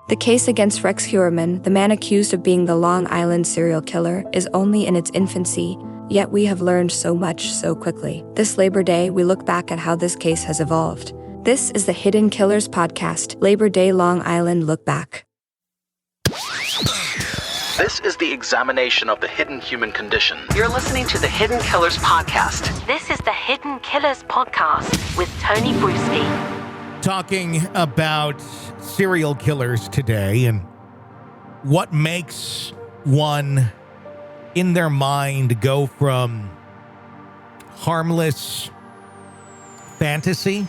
The case against Rex Heuermann, the man accused of being the Long Island serial killer, is only in its infancy, yet we have learned so much so quickly. This Labor Day, we look back at how this case has evolved. This is the Hidden Killers Podcast, Labor Day Long Island Look Back. This is the examination of the hidden human condition. You're listening to the Hidden Killers Podcast. This is the Hidden Killers Podcast with Tony Brewski. Talking about serial killers today and what makes one in their mind go from harmless fantasy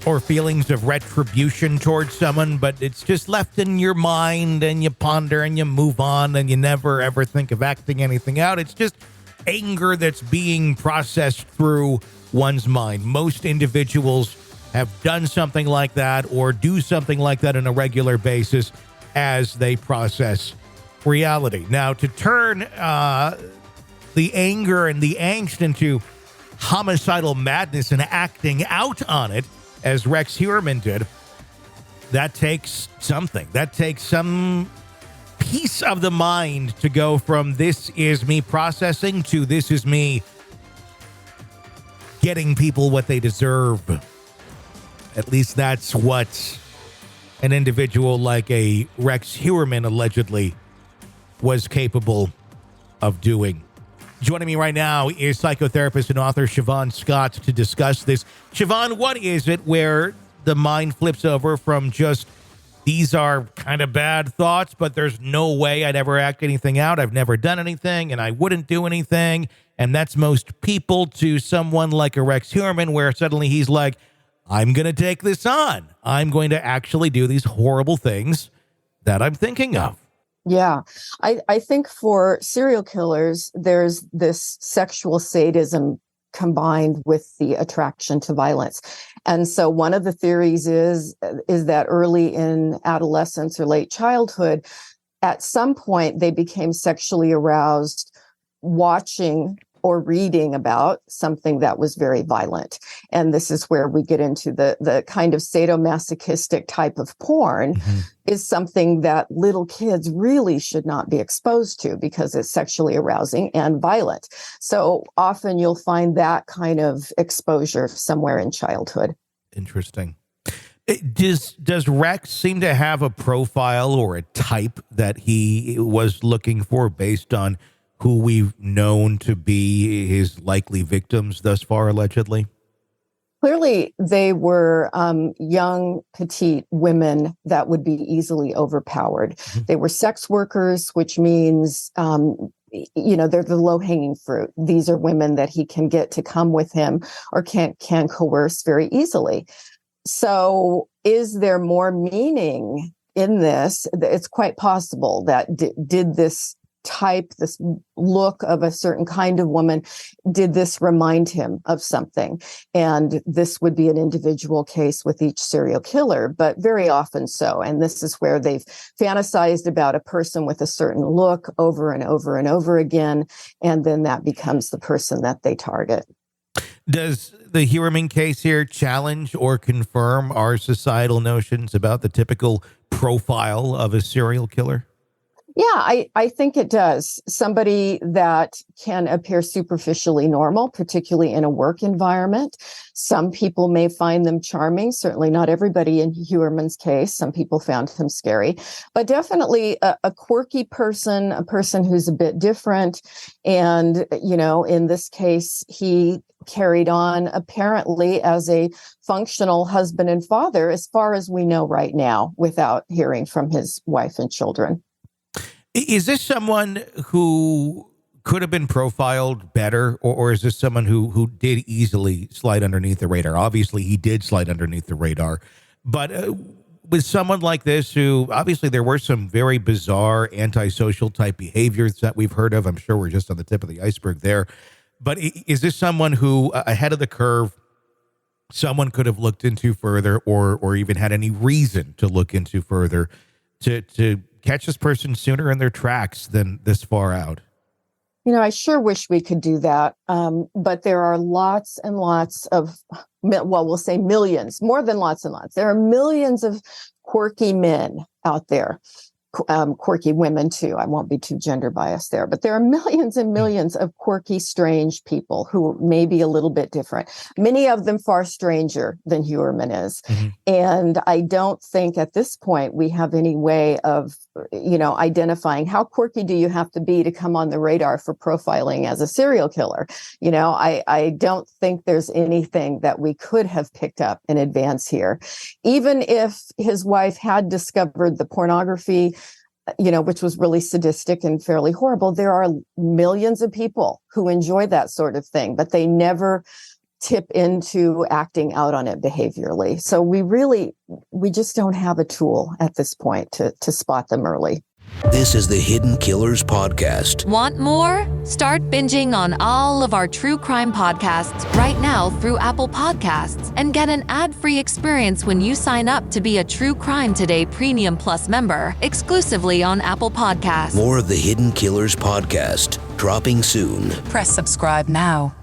or feelings of retribution towards someone, but it's just left in your mind and you ponder and you move on and you never ever think of acting anything out. It's just anger that's being processed through one's mind. Most individuals have done something like that or do something like that on a regular basis as they process reality. Now, to turn the anger and the angst into homicidal madness and acting out on it, as Rex Heuermann did, that takes something. That takes some piece of the mind to go from this is me processing to this is me getting people what they deserve. At least that's what an individual like a Rex Heuermann allegedly was capable of doing. Joining me right now is psychotherapist and author Siobhan Scott to discuss this. Siobhan, what is it where the mind flips over from just these are kind of bad thoughts, but there's no way I'd ever act anything out. I've never done anything and I wouldn't do anything. And that's most people, to someone like a Rex Heuermann, where suddenly he's like, I'm going to take this on. I'm going to actually do these horrible things that I'm thinking of. Yeah, I think for serial killers, there's this sexual sadism combined with the attraction to violence. And so one of the theories is that early in adolescence or late childhood, at some point they became sexually aroused watching or reading about something that was very violent. And this is where we get into the kind of sadomasochistic type of porn is something that little kids really should not be exposed to because it's sexually arousing and violent. So often you'll find that kind of exposure somewhere in childhood. Interesting. Does Rex seem to have a profile or a type that he was looking for based on who we've known to be his likely victims thus far, allegedly? Clearly, they were young, petite women that would be easily overpowered. They were sex workers, which means, they're the low-hanging fruit. These are women that he can get to come with him or can coerce very easily. So is there more meaning in this? It's quite possible that did this look of a certain kind of woman, did this remind him of something? And this would be an individual case with each serial killer, but very often so. And this is where they've fantasized about a person with a certain look over and over and over again. And then that becomes the person that they target. Does the Heuermann case here challenge or confirm our societal notions about the typical profile of a serial killer? Yeah, I think it does. Somebody that can appear superficially normal, particularly in a work environment. Some people may find them charming. Certainly not everybody in Heuermann's case. Some people found him scary, but definitely a quirky person, a person who's a bit different. And, in this case, he carried on apparently as a functional husband and father, as far as we know right now, without hearing from his wife and children. Is this someone who could have been profiled better, or is this someone who did easily slide underneath the radar? Obviously, he did slide underneath the radar, but with someone like this, who obviously there were some very bizarre antisocial type behaviors that we've heard of. I'm sure we're just on the tip of the iceberg there. But is this someone who, ahead of the curve, someone could have looked into further, or even had any reason to look into further to catch this person sooner in their tracks than this far out? I sure wish we could do that. But there are lots and lots of, we'll say millions, more than lots and lots. There are millions of quirky men out there. Quirky women too. I won't be too gender biased there, but there are millions and millions of quirky, strange people who may be a little bit different. Many of them far stranger than Heuermann is. And I don't think at this point we have any way of, identifying how quirky do you have to be to come on the radar for profiling as a serial killer. I don't think there's anything that we could have picked up in advance here. Even if his wife had discovered the pornography, which was really sadistic and fairly horrible, there are millions of people who enjoy that sort of thing, but they never tip into acting out on it behaviorally. So we just don't have a tool at this point to spot them early. This is the Hidden Killers Podcast. Want more? Start binging on all of our true crime podcasts right now through Apple Podcasts and get an ad-free experience when you sign up to be a True Crime Today Premium Plus member exclusively on Apple Podcasts. More of the Hidden Killers Podcast dropping soon. Press subscribe now.